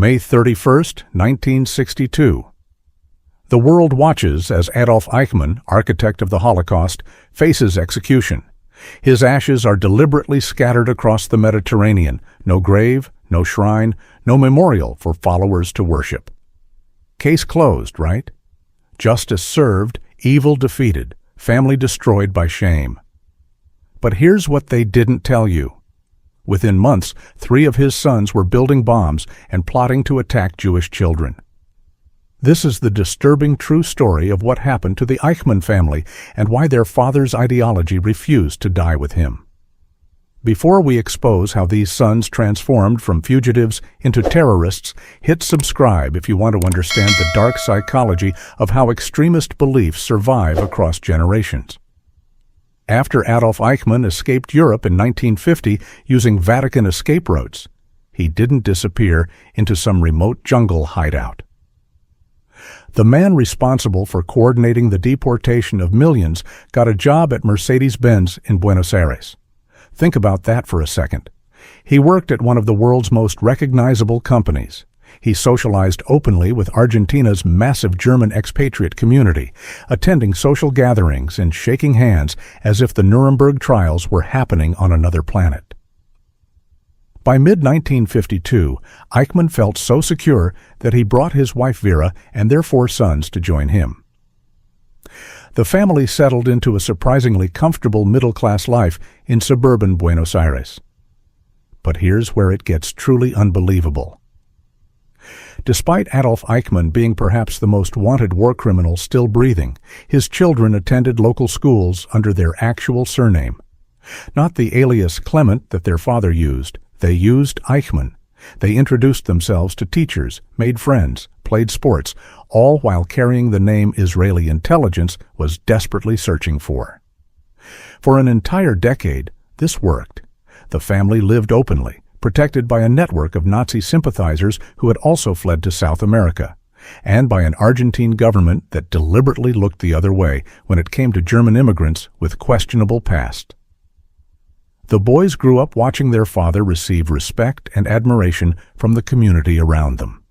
May 31, 1962. The world watches as Adolf Eichmann, architect of the Holocaust, faces execution. His ashes are deliberately scattered across the Mediterranean. No grave, no shrine, no memorial for followers to worship. Case closed, right? Justice served, evil defeated, family destroyed by shame. But here's what they didn't tell you. Within months, 3 of his sons were building bombs and plotting to attack Jewish children. This is the disturbing true story of what happened to the Eichmann family and why their father's ideology refused to die with him. Before we expose how these sons transformed from fugitives into terrorists, hit subscribe if you want to understand the dark psychology of how extremist beliefs survive across generations. After Adolf Eichmann escaped Europe in 1950 using Vatican escape routes, he didn't disappear into some remote jungle hideout. The man responsible for coordinating the deportation of millions got a job at Mercedes-Benz in Buenos Aires. Think about that for a second. He worked at one of the world's most recognizable companies. He socialized openly with Argentina's massive German expatriate community, attending social gatherings and shaking hands as if the Nuremberg trials were happening on another planet. By mid-1952, Eichmann felt so secure that he brought his wife Vera and their 4 sons to join him. The family settled into a surprisingly comfortable middle-class life in suburban Buenos Aires. But here's where it gets truly unbelievable. Despite Adolf Eichmann being perhaps the most wanted war criminal still breathing, his children attended local schools under their actual surname. Not the alias Clement that their father used. They used Eichmann. They introduced themselves to teachers, made friends, played sports, all while carrying the name Israeli intelligence was desperately searching for. For an entire decade, this worked. The family lived openly, protected by a network of Nazi sympathizers who had also fled to South America, and by an Argentine government that deliberately looked the other way when it came to German immigrants with questionable past. The boys grew up watching their father receive respect and admiration from the community around them.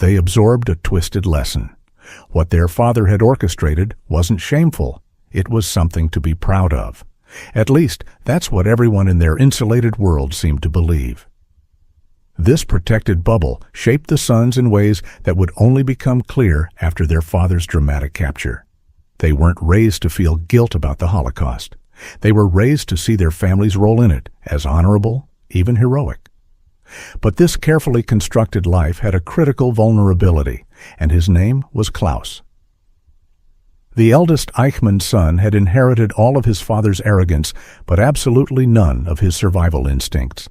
They absorbed a twisted lesson. What their father had orchestrated wasn't shameful. It was something to be proud of. At least, that's what everyone in their insulated world seemed to believe. This protected bubble shaped the sons in ways that would only become clear after their father's dramatic capture. They weren't raised to feel guilt about the Holocaust. They were raised to see their family's role in it as honorable, even heroic. But this carefully constructed life had a critical vulnerability, and his name was Klaus. The eldest Eichmann son had inherited all of his father's arrogance, but absolutely none of his survival instincts.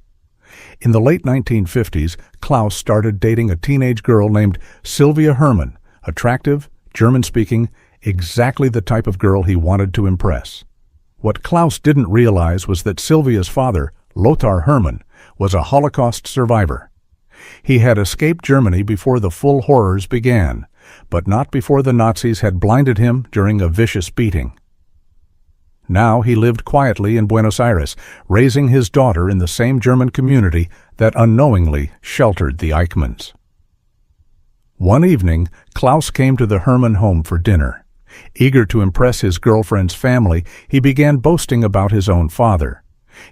In the late 1950s, Klaus started dating a teenage girl named Sylvia Hermann, attractive, German-speaking, exactly the type of girl he wanted to impress. What Klaus didn't realize was that Sylvia's father, Lothar Hermann, was a Holocaust survivor. He had escaped Germany before the full horrors began, but not before the Nazis had blinded him during a vicious beating. Now he lived quietly in Buenos Aires, raising his daughter in the same German community that unknowingly sheltered the Eichmanns. One evening, Klaus came to the Hermann home for dinner. Eager to impress his girlfriend's family, he began boasting about his own father.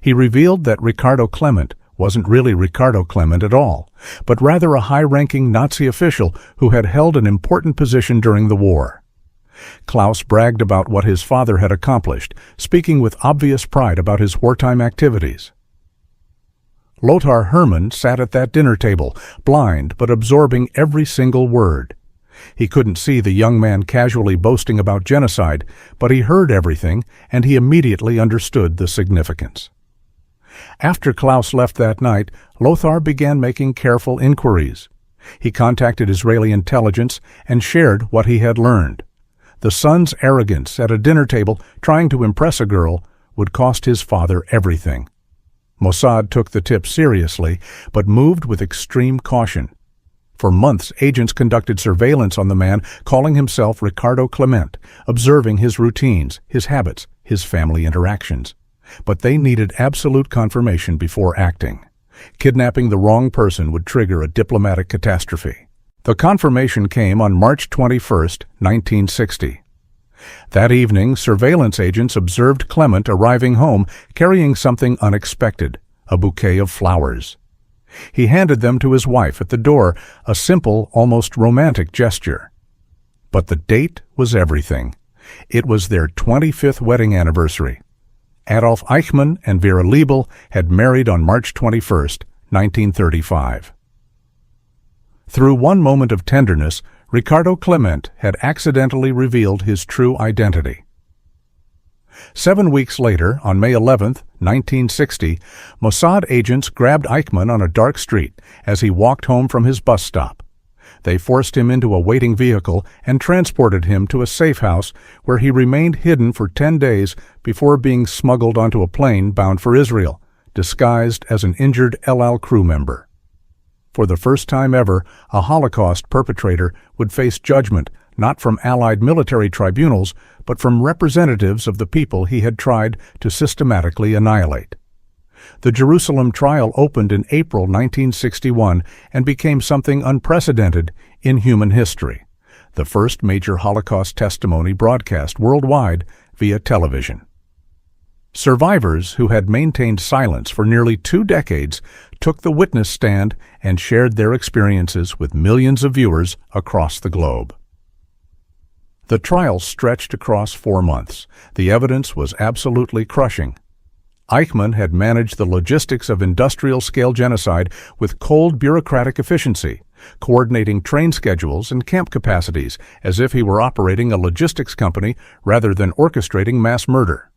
He revealed that Ricardo Clement wasn't really Ricardo Clement at all, but rather a high-ranking Nazi official who had held an important position during the war. Klaus bragged about what his father had accomplished, speaking with obvious pride about his wartime activities. Lothar Hermann sat at that dinner table, blind but absorbing every single word. He couldn't see the young man casually boasting about genocide, but he heard everything, and he immediately understood the significance. After Klaus left that night, Lothar began making careful inquiries. He contacted Israeli intelligence and shared what he had learned. The son's arrogance at a dinner table trying to impress a girl would cost his father everything. Mossad took the tip seriously, but moved with extreme caution. For months, agents conducted surveillance on the man, calling himself Ricardo Clement, observing his routines, his habits, his family interactions. But they needed absolute confirmation before acting. Kidnapping the wrong person would trigger a diplomatic catastrophe. The confirmation came on March 21, 1960. That evening, surveillance agents observed Clement arriving home carrying something unexpected, a bouquet of flowers. He handed them to his wife at the door, a simple, almost romantic gesture. But the date was everything. It was their 25th wedding anniversary. Adolf Eichmann and Vera Liebel had married on March 21, 1935. Through one moment of tenderness, Ricardo Clement had accidentally revealed his true identity. 7 weeks later, on May 11, 1960, Mossad agents grabbed Eichmann on a dark street as he walked home from his bus stop. They forced him into a waiting vehicle and transported him to a safe house where he remained hidden for 10 days before being smuggled onto a plane bound for Israel, disguised as an injured El Al crew member. For the first time ever, a Holocaust perpetrator would face judgment not from Allied military tribunals, but from representatives of the people he had tried to systematically annihilate. The Jerusalem trial opened in April 1961 and became something unprecedented in human history, the first major Holocaust testimony broadcast worldwide via television. Survivors who had maintained silence for nearly 2 decades took the witness stand and shared their experiences with millions of viewers across the globe. The trial stretched across 4 months. The evidence was absolutely crushing. Eichmann had managed the logistics of industrial-scale genocide with cold bureaucratic efficiency, coordinating train schedules and camp capacities as if he were operating a logistics company rather than orchestrating mass murder.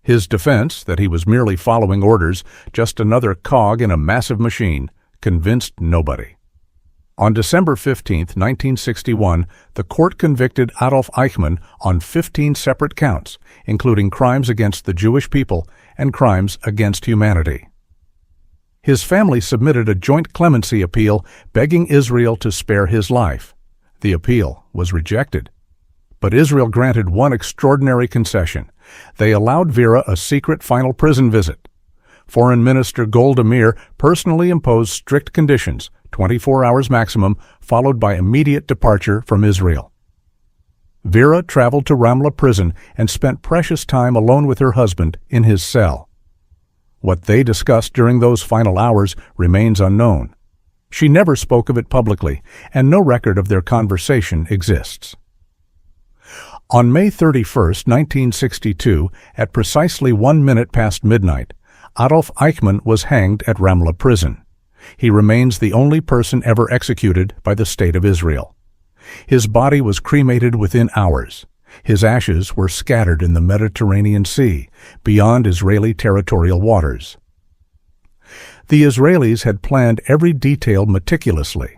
His defense, that he was merely following orders, just another cog in a massive machine, convinced nobody. On December 15, 1961, the court convicted Adolf Eichmann on 15 separate counts, including crimes against the Jewish people and crimes against humanity. His family submitted a joint clemency appeal begging Israel to spare his life. The appeal was rejected. But Israel granted one extraordinary concession. They allowed Vera a secret final prison visit. Foreign Minister Golda Meir personally imposed strict conditions, 24 hours maximum, followed by immediate departure from Israel. Vera traveled to Ramla prison and spent precious time alone with her husband in his cell. What they discussed during those final hours remains unknown. She never spoke of it publicly, and no record of their conversation exists. On May 31, 1962, at precisely 1 minute past midnight, Adolf Eichmann was hanged at Ramla prison. He remains the only person ever executed by the State of Israel. His body was cremated within hours. His ashes were scattered in the Mediterranean Sea, beyond Israeli territorial waters. The Israelis had planned every detail meticulously.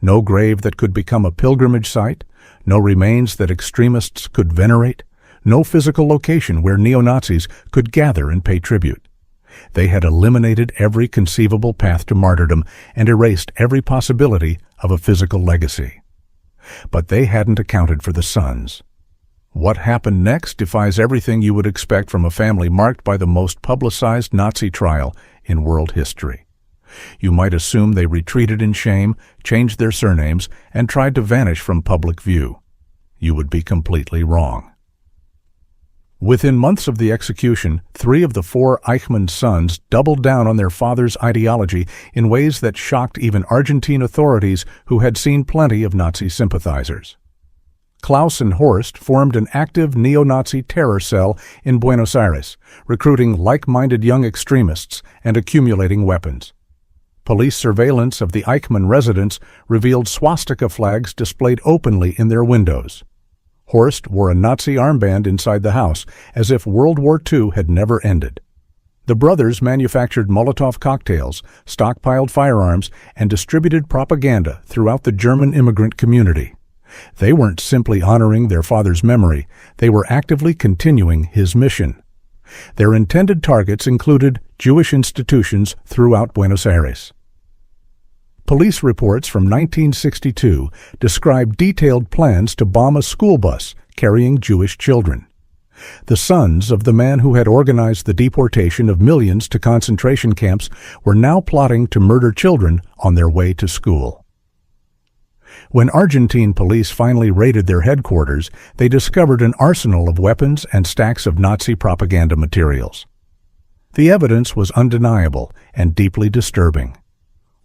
No grave that could become a pilgrimage site, no remains that extremists could venerate, no physical location where neo-Nazis could gather and pay tribute. They had eliminated every conceivable path to martyrdom and erased every possibility of a physical legacy. But they hadn't accounted for the sons. What happened next defies everything you would expect from a family marked by the most publicized Nazi trial in world history. You might assume they retreated in shame, changed their surnames, and tried to vanish from public view. You would be completely wrong. Within months of the execution, 3 of the 4 Eichmann sons doubled down on their father's ideology in ways that shocked even Argentine authorities who had seen plenty of Nazi sympathizers. Klaus and Horst formed an active neo-Nazi terror cell in Buenos Aires, recruiting like-minded young extremists and accumulating weapons. Police surveillance of the Eichmann residence revealed swastika flags displayed openly in their windows. Horst wore a Nazi armband inside the house, as if World War II had never ended. The brothers manufactured Molotov cocktails, stockpiled firearms, and distributed propaganda throughout the German immigrant community. They weren't simply honoring their father's memory, they were actively continuing his mission. Their intended targets included Jewish institutions throughout Buenos Aires. Police reports from 1962 describe detailed plans to bomb a school bus carrying Jewish children. The sons of the man who had organized the deportation of millions to concentration camps were now plotting to murder children on their way to school. When Argentine police finally raided their headquarters, they discovered an arsenal of weapons and stacks of Nazi propaganda materials. The evidence was undeniable and deeply disturbing.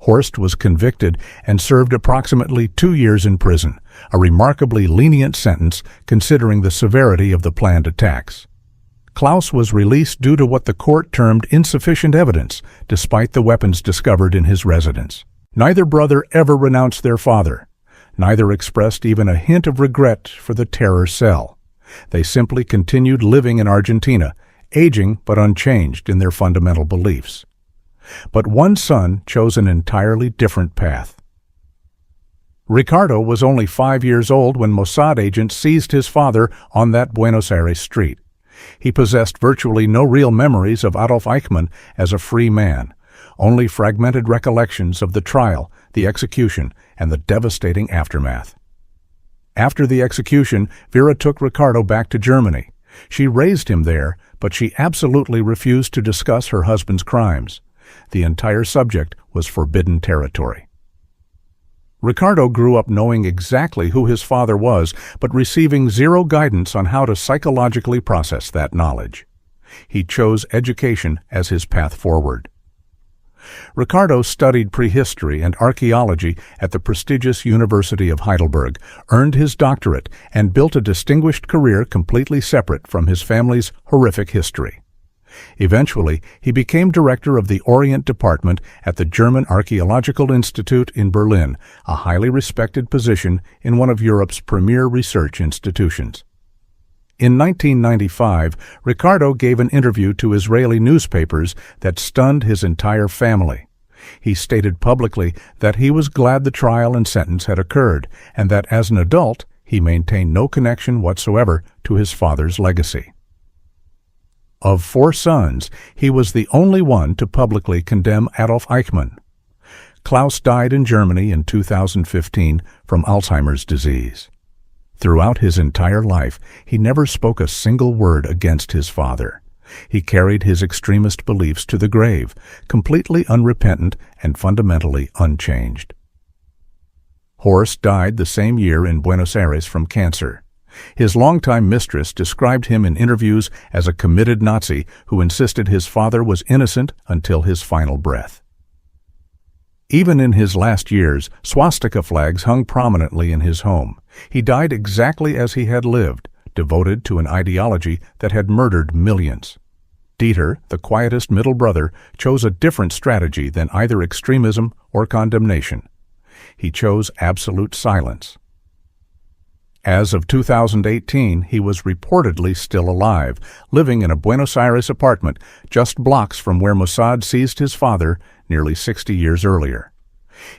Horst was convicted and served approximately 2 years in prison, a remarkably lenient sentence considering the severity of the planned attacks. Klaus was released due to what the court termed insufficient evidence, despite the weapons discovered in his residence. Neither brother ever renounced their father. Neither expressed even a hint of regret for the terror cell. They simply continued living in Argentina, aging but unchanged in their fundamental beliefs. But one son chose an entirely different path. Ricardo was only 5 years old when Mossad agents seized his father on that Buenos Aires street. He possessed virtually no real memories of Adolf Eichmann as a free man, only fragmented recollections of the trial, the execution, and the devastating aftermath. After the execution, Vera took Ricardo back to Germany. She raised him there, but she absolutely refused to discuss her husband's crimes. The entire subject was forbidden territory. Ricardo grew up knowing exactly who his father was, but receiving zero guidance on how to psychologically process that knowledge. He chose education as his path forward. Ricardo studied prehistory and archaeology at the prestigious University of Heidelberg, earned his doctorate, and built a distinguished career completely separate from his family's horrific history. Eventually, he became director of the Orient Department at the German Archaeological Institute in Berlin, a highly respected position in one of Europe's premier research institutions. In 1995, Ricardo gave an interview to Israeli newspapers that stunned his entire family. He stated publicly that he was glad the trial and sentence had occurred, and that as an adult, he maintained no connection whatsoever to his father's legacy. Of 4 sons, he was the only one to publicly condemn Adolf Eichmann. Klaus died in Germany in 2015 from Alzheimer's disease. Throughout his entire life, he never spoke a single word against his father. He carried his extremist beliefs to the grave, completely unrepentant and fundamentally unchanged. Horst died the same year in Buenos Aires from cancer. His longtime mistress described him in interviews as a committed Nazi who insisted his father was innocent until his final breath. Even in his last years, swastika flags hung prominently in his home. He died exactly as he had lived, devoted to an ideology that had murdered millions. Dieter, the quietest middle brother, chose a different strategy than either extremism or condemnation. He chose absolute silence. As of 2018, he was reportedly still alive, living in a Buenos Aires apartment just blocks from where Mossad seized his father nearly 60 years earlier.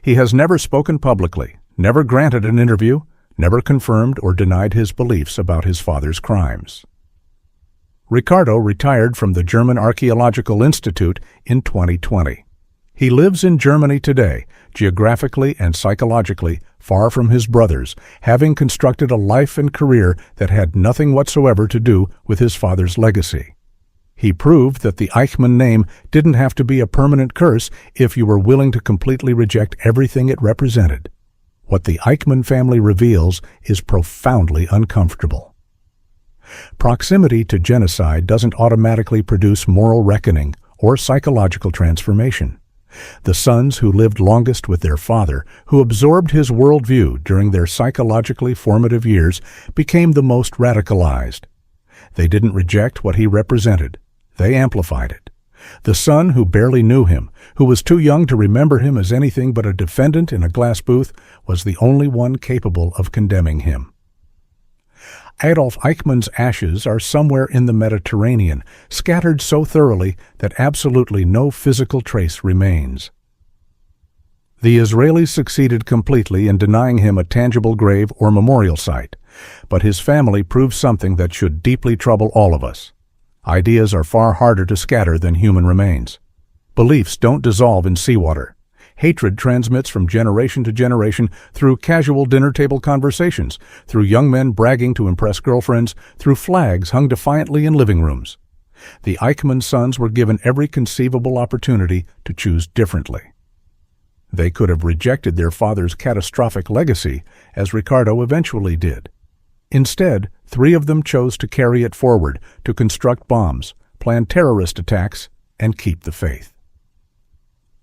He has never spoken publicly, never granted an interview, never confirmed or denied his beliefs about his father's crimes. Ricardo retired from the German Archaeological Institute in 2020. He lives in Germany today, geographically and psychologically far from his brothers, having constructed a life and career that had nothing whatsoever to do with his father's legacy. He proved that the Eichmann name didn't have to be a permanent curse if you were willing to completely reject everything it represented. What the Eichmann family reveals is profoundly uncomfortable. Proximity to genocide doesn't automatically produce moral reckoning or psychological transformation. The sons who lived longest with their father, who absorbed his worldview during their psychologically formative years, became the most radicalized. They didn't reject what he represented. They amplified it. The son who barely knew him, who was too young to remember him as anything but a defendant in a glass booth, was the only one capable of condemning him. Adolf Eichmann's ashes are somewhere in the Mediterranean, scattered so thoroughly that absolutely no physical trace remains. The Israelis succeeded completely in denying him a tangible grave or memorial site, but his family proved something that should deeply trouble all of us. Ideas are far harder to scatter than human remains. Beliefs don't dissolve in seawater. Hatred transmits from generation to generation through casual dinner table conversations, through young men bragging to impress girlfriends, through flags hung defiantly in living rooms. The Eichmann sons were given every conceivable opportunity to choose differently. They could have rejected their father's catastrophic legacy, as Ricardo eventually did. Instead, 3 of them chose to carry it forward, to construct bombs, plan terrorist attacks, and keep the faith.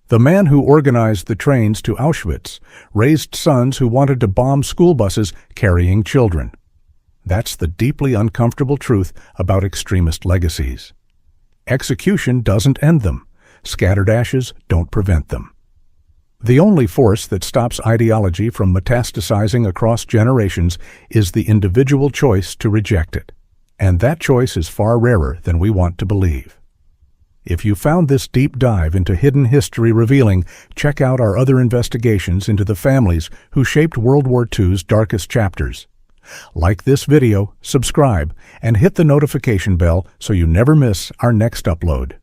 The man who organized the trains to Auschwitz raised sons who wanted to bomb school buses carrying children. That's the deeply uncomfortable truth about extremist legacies. Execution doesn't end them. Scattered ashes don't prevent them. The only force that stops ideology from metastasizing across generations is the individual choice to reject it. And that choice is far rarer than we want to believe. If you found this deep dive into hidden history revealing, check out our other investigations into the families who shaped World War II's darkest chapters. Like this video, subscribe, and hit the notification bell so you never miss our next upload.